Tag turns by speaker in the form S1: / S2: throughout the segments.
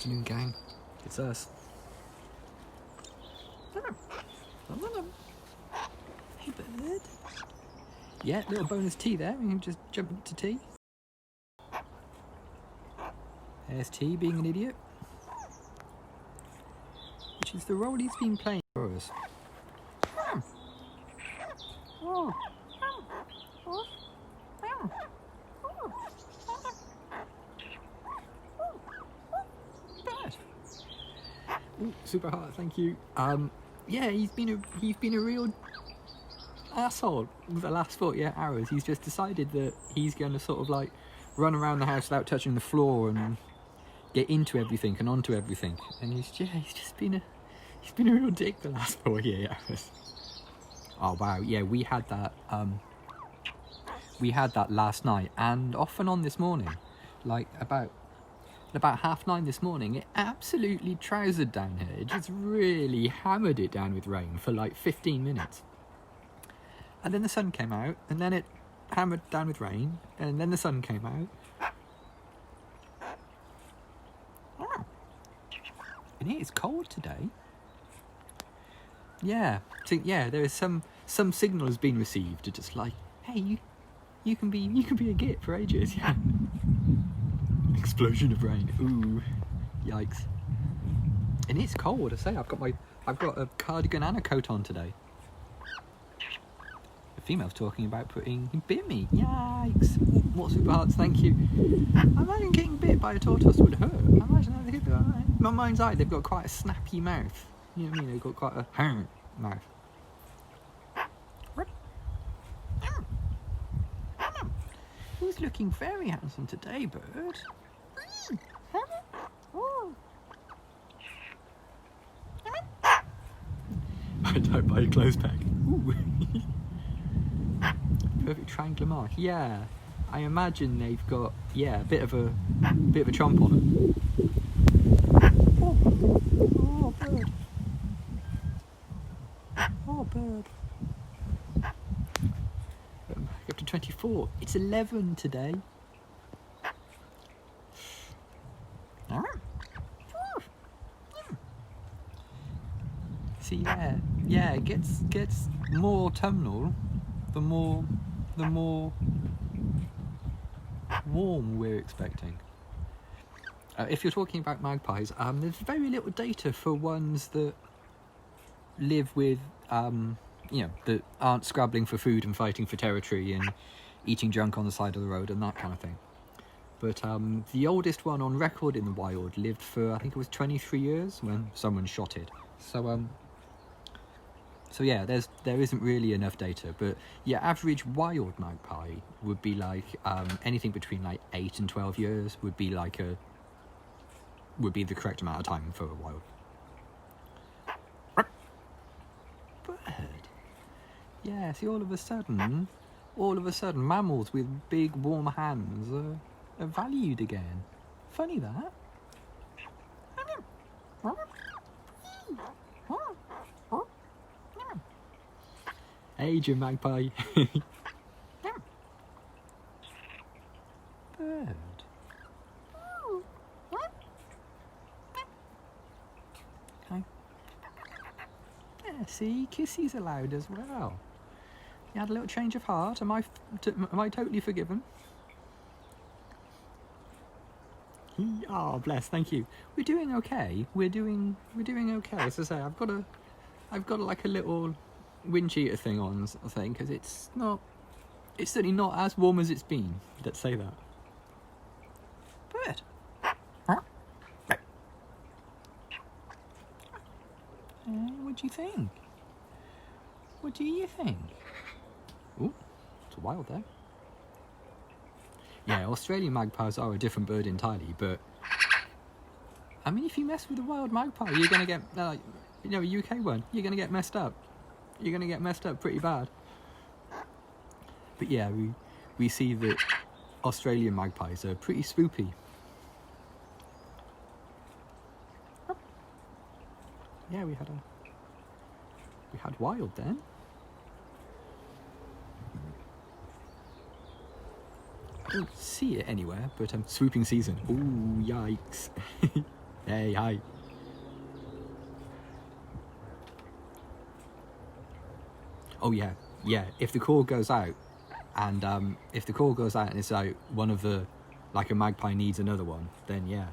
S1: afternoon, gang. It's us. Hey, bird. Yeah, little bonus tea there. We can just jump into tea. There's T being an idiot, which is the role he's been playing for us. Ooh, super hard, thank you. Yeah, he's been a real asshole the last 48 hours. He's just decided that he's going to sort of like run around the house without touching the floor and get into everything and onto everything. And he's just been a real dick the last 48 hours. Oh wow, yeah, we had that last night and off and on this morning, like about 9:30 this morning. It absolutely trousered down here. It just really hammered it down with rain for like 15 minutes. And then the sun came out, and then it hammered down with rain, and then the sun came out. And it is cold today. Yeah, so yeah, there is some signal has been received. It's just like, hey, you can be a git for ages. Yeah. Explosion of rain. Ooh, yikes. And it's cold. I say I've got a cardigan and a coat on today. The female's talking about putting bit me. Yikes. What super hearts, thank you. I imagine getting bit by a tortoise would hurt. I imagine that they could be alright. My mind's eye, they've got quite a snappy mouth. You know what I mean? They've got quite a mouth. Who's looking very handsome today, bird? I don't buy a clothes peg. Ooh. Perfect triangular mark. Yeah, I imagine they've got a bit of a chomp on them. Oh, bird. Oh, bird. Up to 24. It's 11 today. See, yeah, it gets more autumnal the more warm we're expecting. If you're talking about magpies, there's very little data for ones that live with that aren't scrabbling for food and fighting for territory and eating junk on the side of the road and that kind of thing. But the oldest one on record in the wild lived for, I think it was 23 years when someone shot it. So yeah, there isn't really enough data, but your average wild magpie would be like anything between like 8 and 12 years would be the correct amount of time for a wild bird. Yeah, see, all of a sudden, mammals with big warm hands are valued again. Funny that. Hey, Jim Magpie. Bird. Okay. Yeah, see, kisses allowed as well. You had a little change of heart. Am I totally forgiven? Oh, bless. Thank you. We're doing okay. We're doing okay. As I say, I've got like a little wind cheater thing on, I think, because it's certainly not as warm as it's been. Let's say that. Bird. What do you think? What do you think? Ooh, it's wild there. Yeah, Australian magpies are a different bird entirely, but I mean, if you mess with a wild magpie, you're gonna get a UK one. You're gonna get messed up. You're gonna get messed up pretty bad. But yeah, we see that Australian magpies are pretty spoopy. Yeah, we had wild then. I don't see it anywhere, but swooping season. Ooh, yikes. Hey, hi. Oh yeah, yeah. If the call goes out, and if the call goes out and it's like one of the, like a magpie needs another one, then yeah.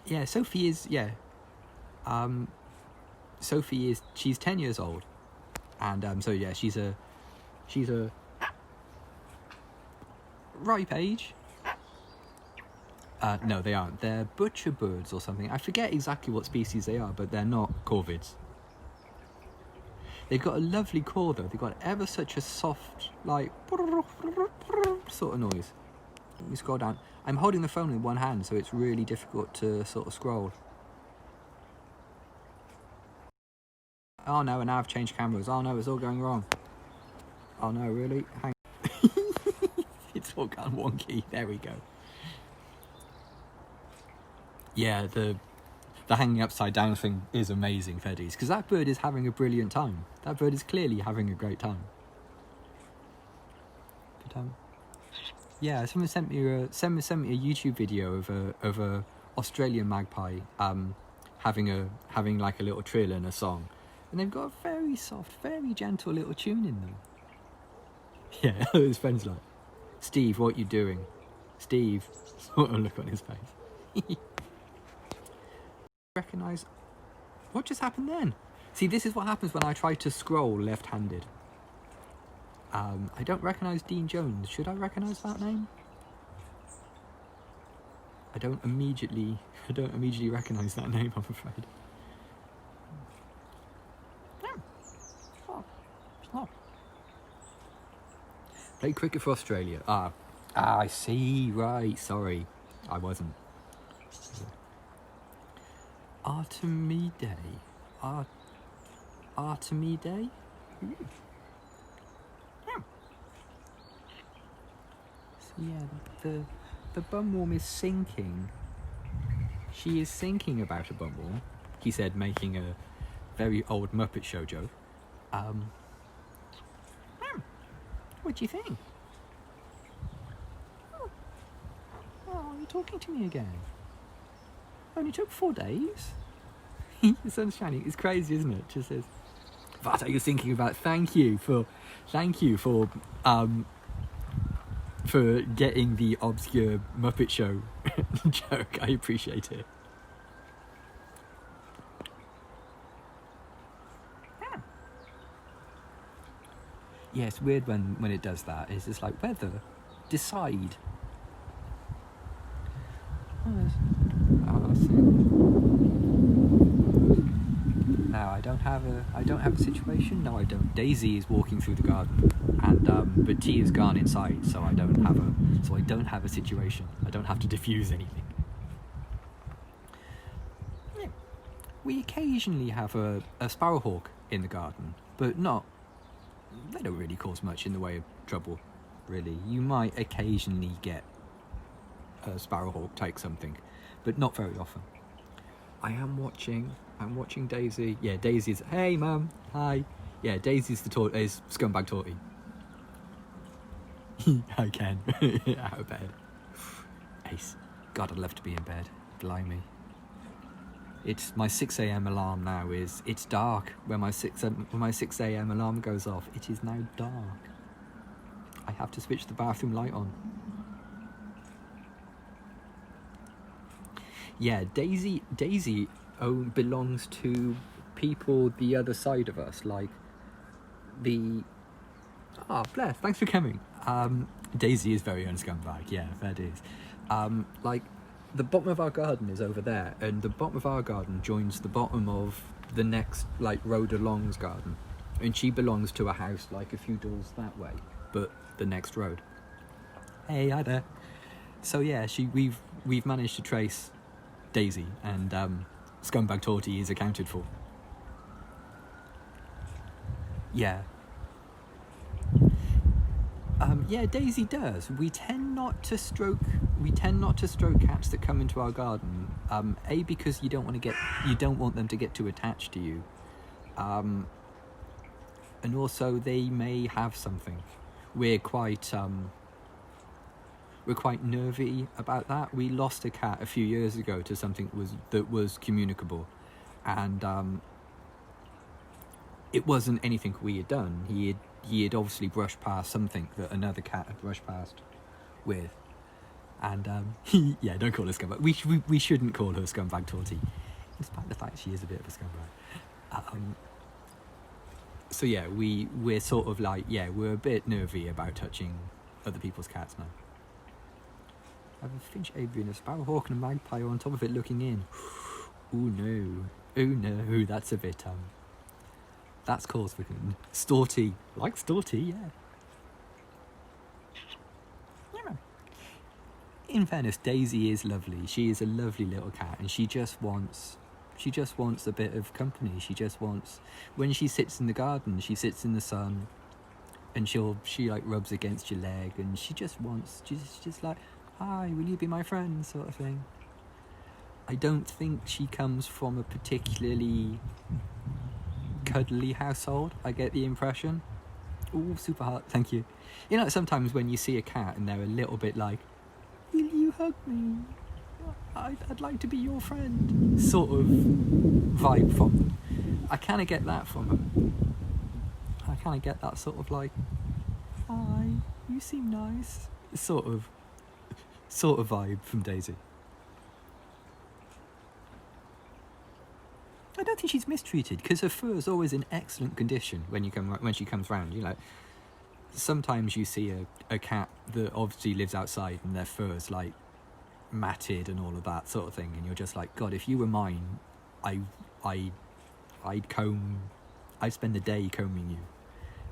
S1: Yeah, Sophie is, yeah. Sophie is, she's 10 years old, and so yeah, she's a ripe age. No, they aren't. They're butcher birds or something. I forget exactly what species they are, but they're not corvids. They've got a lovely call though. They've got ever such a soft, like, sort of noise. Let me scroll down. I'm holding the phone in one hand, so it's really difficult to sort of scroll. Oh no, and now I've changed cameras. Oh no, it's all going wrong. Oh no, really? Hang on. It's all gone wonky. There we go. Yeah, the hanging upside down thing is amazing, Feddies, because that bird is having a brilliant time. That bird is clearly having a great time. But yeah, someone sent me a YouTube video of a Australian magpie having like a little trill and a song, and they've got a very soft, very gentle little tune in them. Yeah, his friend's like, Steve, what you doing? Steve, sort of look on his face. Recognise what just happened then? See, this is what happens when I try to scroll left-handed. I don't recognise Dean Jones. Should I recognise that name? I don't immediately recognise that name, I'm afraid. Oh. Play cricket for Australia. I see, right, sorry. I wasn't. Artemide. Artemide? Yeah. So yeah, the bumworm is sinking. She is thinking about a bumworm, he said, making a very old Muppet Show joke. What do you think? Oh, you're talking to me again. Only took 4 days. The sun's shining. It's crazy, isn't it? Just says, what are you thinking about? Thank you for getting the obscure Muppet Show joke. I appreciate it. Yeah, it's weird when it does that. It's just like, weather, decide. Now I don't have a situation. No, I don't. Daisy is walking through the garden, and but T is gone inside, so I don't have a situation. I don't have to diffuse anything. Yeah. We occasionally have a sparrowhawk in the garden, but not. They don't really cause much in the way of trouble, really. You might occasionally get a sparrowhawk take something, but not very often. I'm watching Daisy. Yeah, Daisy's. Hey, Mum. Hi. Yeah, Daisy's is scumbag torty. I can. Out of bed. Ace. God, I'd love to be in bed. Blimey. It's my 6 a.m. alarm now. It's dark when my 6 a.m. alarm goes off. It is now dark. I have to switch the bathroom light on. Yeah, Daisy belongs to people the other side of us, like the... Ah, bless, thanks for coming. Daisy is very unscumbag, yeah, that is. Like, the bottom of our garden is over there, and the bottom of our garden joins the bottom of the next, like, road along's garden. And she belongs to a house, like, a few doors that way, but the next road. Hey, hi there. So yeah, we've managed to trace Daisy, and scumbag torty is accounted for. Yeah. Yeah, Daisy does. We tend not to stroke cats that come into our garden. A, because you don't want them to get too attached to you. And also they may have something. We're quite we're quite nervy about that. We lost a cat a few years ago to something that was communicable, and it wasn't anything we had done. He had obviously brushed past something that another cat had brushed past with, and yeah, don't call her scumbag. We shouldn't call her scumbag Torty, despite the fact she is a bit of a scumbag. So yeah, we're sort of like, yeah, we're a bit nervy about touching other people's cats now. I have a finch avian, a sparrowhawk and a magpie on top of it looking in. Oh no, that's a bit that's cause for Storty. Like Storty, yeah. In fairness, Daisy is lovely. She is a lovely little cat, and she just wants a bit of company. She just wants, when she sits in the garden, she sits in the sun, and she like rubs against your leg, and she just wants, she's just like, hi, will you be my friend, sort of thing. I don't think she comes from a particularly cuddly household, I get the impression. Ooh, super hot, thank you. You know, sometimes when you see a cat and they're a little bit like, will you hug me? I'd like to be your friend, sort of vibe from them. I kind of get that from her. I kind of get that sort of like, hi, you seem nice, sort of vibe from Daisy. I don't think she's mistreated, because her fur is always in excellent condition when she comes round. You know, sometimes you see a cat that obviously lives outside and their fur is like matted and all of that sort of thing, and you're just like, God, if you were mine, I'd spend the day combing you,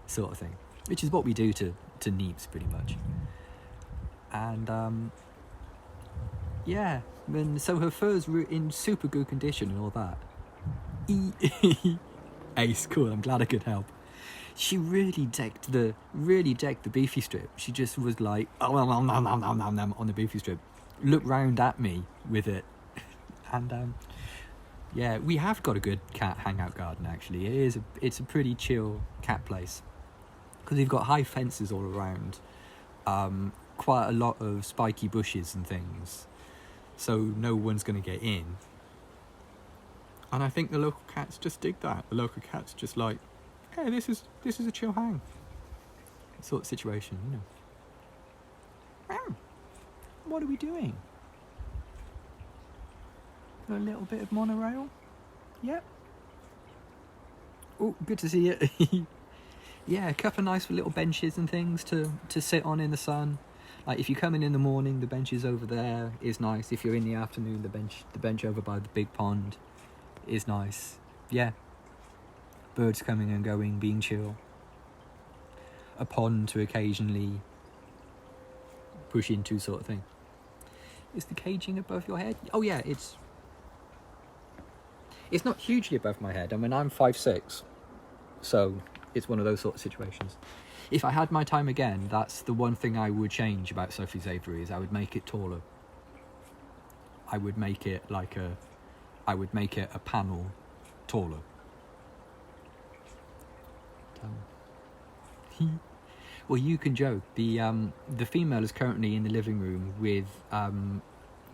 S1: sort of thing, which is what we do to Neeps pretty much. And yeah, and so her fur's in super good condition and all that. Ace, cool, I'm glad I could help. She really decked the beefy strip. She just was like, oh, on the beefy strip, looked round at me with it. And yeah, we have got a good cat hangout garden, actually. It's a pretty chill cat place, because we've got high fences all around, quite a lot of spiky bushes and things, so no one's going to get in. And I think the local cats just dig that. The local cats just like, hey, this is a chill hang sort of situation, you know. What are we doing? A little bit of monorail? Yep. Oh, good to see you. Yeah, a couple of nice little benches and things to sit on in the sun. Like if you come in the morning, the benches over there is nice. If you're in the afternoon, the bench over by the big pond is nice. Yeah. Birds coming and going, being chill. A pond to occasionally push into, sort of thing. Is the caging above your head? Oh yeah, it's not hugely above my head. I mean, I'm 5'6", so it's one of those sort of situations. If I had my time again, that's the one thing I would change about Sophie's aviary, is I would make it taller. I would make it a panel taller. Well, you can joke. The female is currently in the living room with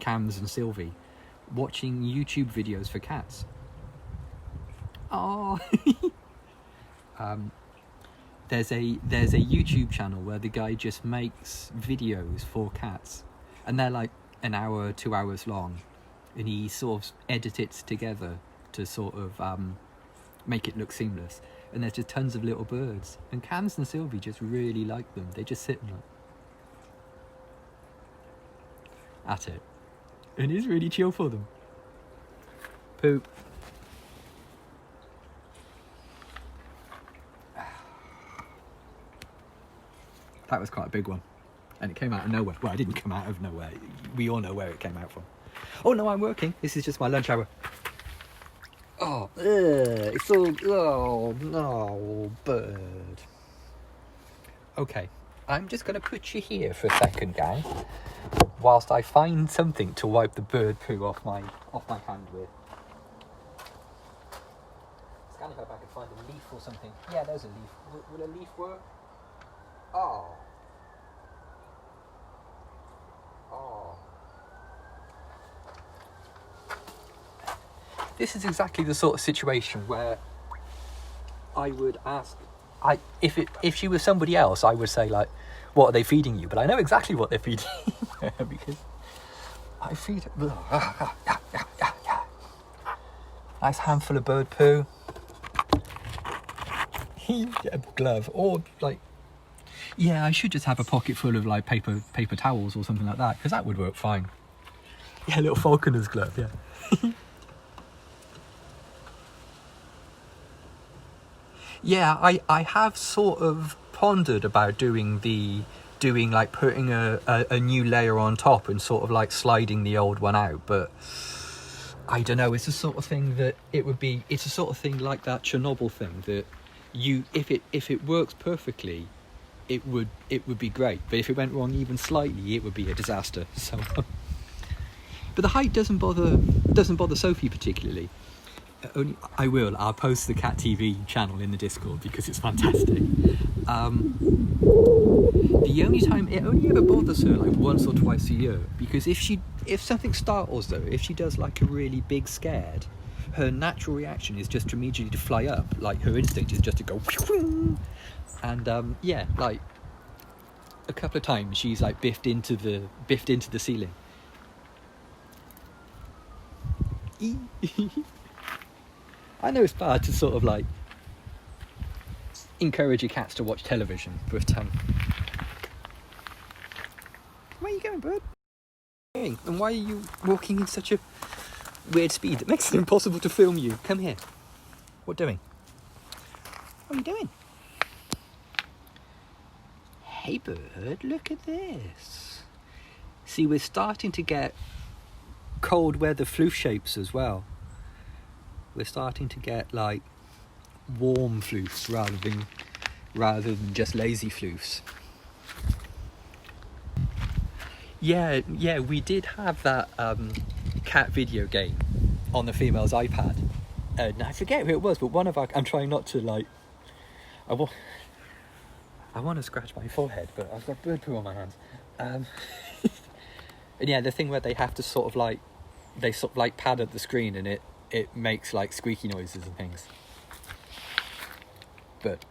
S1: Cams and Sylvie, watching YouTube videos for cats. Oh. There's a YouTube channel where the guy just makes videos for cats, and they're like an hour, 2 hours long, and he sort of edits it together to sort of make it look seamless. And there's just tons of little birds, and Cams and Sylvie just really like them. They just sit and look at it, and it's really chill for them. Poop. That was quite a big one, and it came out of nowhere. Well, it didn't come out of nowhere. We all know where it came out from. Oh no, I'm working. This is just my lunch hour. Oh, it's so, oh no, bird. Okay, I'm just going to put you here for a second, guys, whilst I find something to wipe the bird poo off my hand with. Scanning if I can find a leaf or something. Yeah, there's a leaf. Will a leaf work? Oh. this is exactly the sort of situation where I would ask, if she was somebody else, I would say like, what are they feeding you? But I know exactly what they're feeding because I feed nice handful of bird poo. Get a glove, or like, yeah, I should just have a pocket full of like paper towels or something like that, because that would work fine. Yeah, a little falconer's glove, yeah. Yeah, I have sort of pondered about doing like putting a new layer on top and sort of like sliding the old one out, but I don't know, it's the sort of thing that it's a sort of thing like that Chernobyl thing that if it works perfectly, it would be great, but if it went wrong even slightly, it would be a disaster. So but the height doesn't bother Sophie particularly. I'll post the Cat TV channel in the Discord because it's fantastic. The only time it only ever bothers her like once or twice a year, because if something startles her, if she does like a really big scared, her natural reaction is just immediately to fly up. Like her instinct is just to go, and yeah, like a couple of times she's like biffed into the ceiling. I know it's bad to sort of like encourage your cats to watch television, but where are you going, bird? And why are you walking in such a weird speed that makes it impossible to film you? Come here. What doing? What are you doing? Hey bird, look at this. See, we're starting to get cold weather floof shapes as well. We're starting to get like warm floofs rather than just lazy floofs. Yeah, we did have that cat video game on the female's iPad. I forget who it was, but one of our... I'm trying not to like... I want to scratch my forehead, but I've got bird poo on my hands. And yeah, the thing where they have to sort of like pad up the screen and it makes like squeaky noises and things. But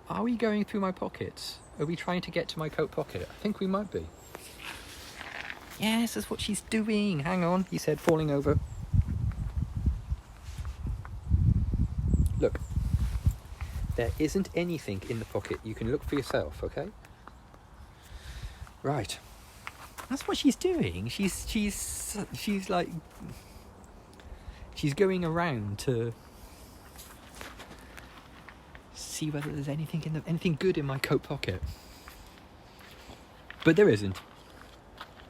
S1: are we going through my pockets? Are we trying to get to my coat pocket? I think we might be. Yes, that's what she's doing. Hang on, he said, falling over. Look, there isn't anything in the pocket. You can look for yourself, okay? Right. That's what she's doing. She's like... She's going around to see whether there's anything good in my coat pocket. But there isn't.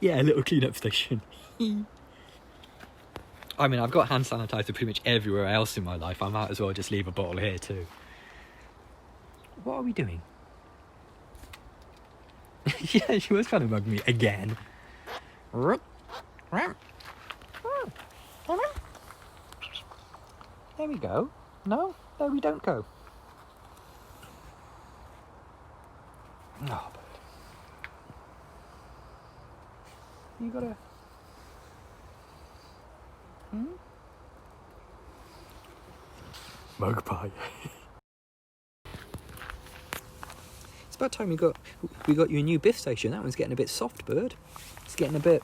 S1: Yeah, a little clean-up station. I mean, I've got hand sanitizer pretty much everywhere else in my life. I might as well just leave a bottle here too. What are we doing? Yeah, she was trying to mug me again. There we go. No, there we don't go. Oh, but you gotta... Mug pie. It's about time we got you a new biff station. That one's getting a bit soft, bird. It's getting a bit...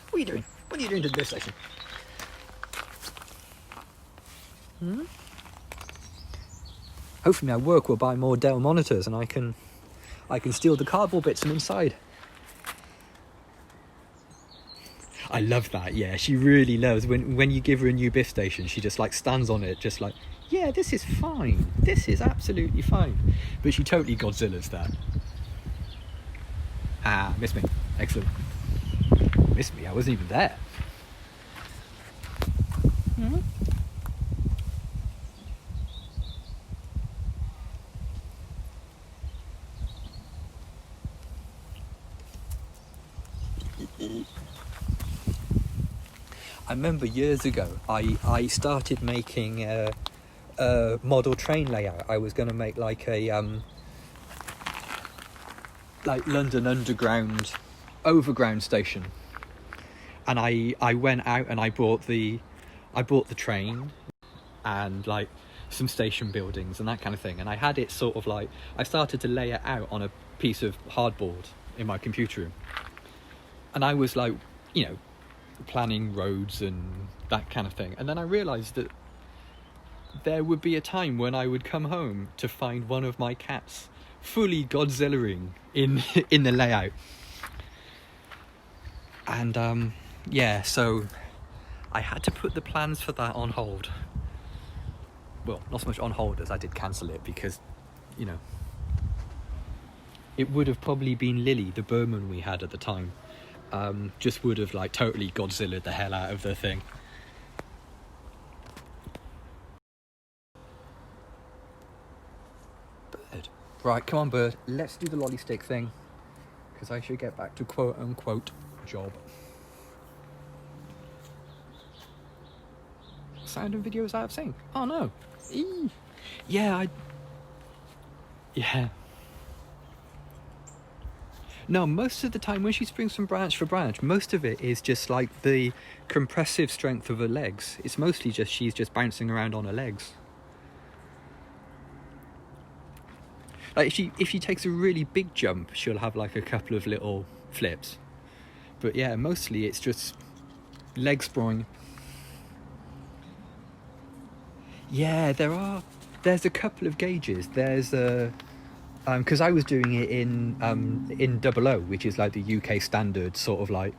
S1: What are you doing? What are you doing to the biff station? Hopefully my work will buy more Dell monitors and I can steal the cardboard bits from inside. I love that, yeah. She really loves when you give her a new biff station, she just like stands on it, just like, yeah, this is fine. This is absolutely fine. But she totally Godzilla's that. Ah, missed me. Excellent. Missed me, I wasn't even there. I remember years ago, I started making a model train layout. I was going to make like a like London Underground overground station, and I went out and I bought the train and like some station buildings and that kind of thing, and I had it sort of like, I started to lay it out on a piece of hardboard in my computer room, and I was like, you know, planning roads and that kind of thing, and then I realised that there would be a time when I would come home to find one of my cats fully Godzilla-ing in the layout. And yeah, so I had to put the plans for that on hold. Well, not so much on hold as I did cancel it, because, you know, it would have probably been Lily, the Burman we had at the time, just would have like totally Godzilla'd the hell out of the thing. Bird. Right, come on, bird. Let's do the lolly stick thing, because I should get back to quote unquote job. Sound and videos out of sync. Oh no. Eee. Yeah, yeah. No, most of the time when she springs from branch for branch, most of it is just like the compressive strength of her legs. It's mostly just she's just bouncing around on her legs. Like if she takes a really big jump, she'll have like a couple of little flips. But yeah, mostly it's just leg sprawling. Yeah, there's a couple of gauges. There's a because I was doing it in 00, which is like the UK standard sort of like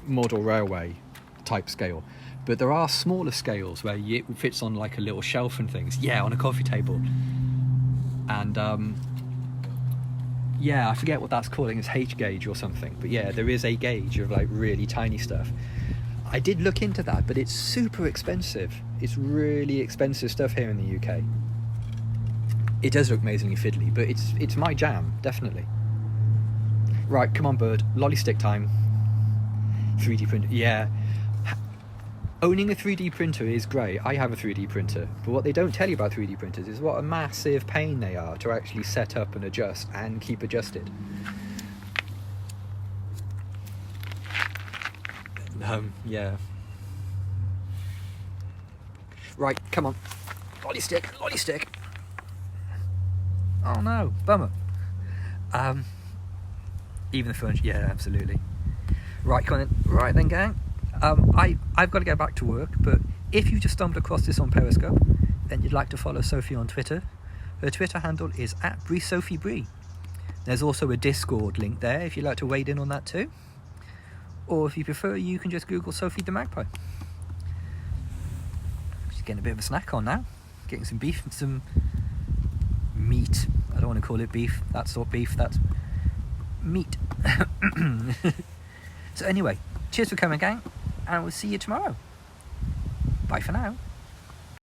S1: model railway type scale. But there are smaller scales where it fits on like a little shelf and things. Yeah, on a coffee table. And yeah, I forget what that's called. It's H gauge or something. But yeah, there is a gauge of like really tiny stuff. I did look into that, but it's super expensive. It's really expensive stuff here in the UK. It does look amazingly fiddly, but it's my jam, definitely. Right, come on, bird. Lolly stick time. 3D printer. Yeah. Owning a 3D printer is great. I have a 3D printer. But what they don't tell you about 3D printers is what a massive pain they are to actually set up and adjust and keep adjusted. Yeah. Right, come on. Lolly stick, lolly stick. Oh no, bummer. Even the furniture, yeah, absolutely. Right, come on then. Right then, gang. I've got to get back to work, but if you just stumbled across this on Periscope, then you'd like to follow Sophie on Twitter. Her Twitter handle is @BreeSophieBree. There's also a Discord link there if you'd like to wade in on that too. Or if you prefer, you can just Google Sophie the Magpie. She's getting a bit of a snack on now. Getting some beef and some meat. I don't want to call it beef. That's not beef, that's meat. So anyway, cheers for coming, gang, and we'll see you tomorrow. Bye for now.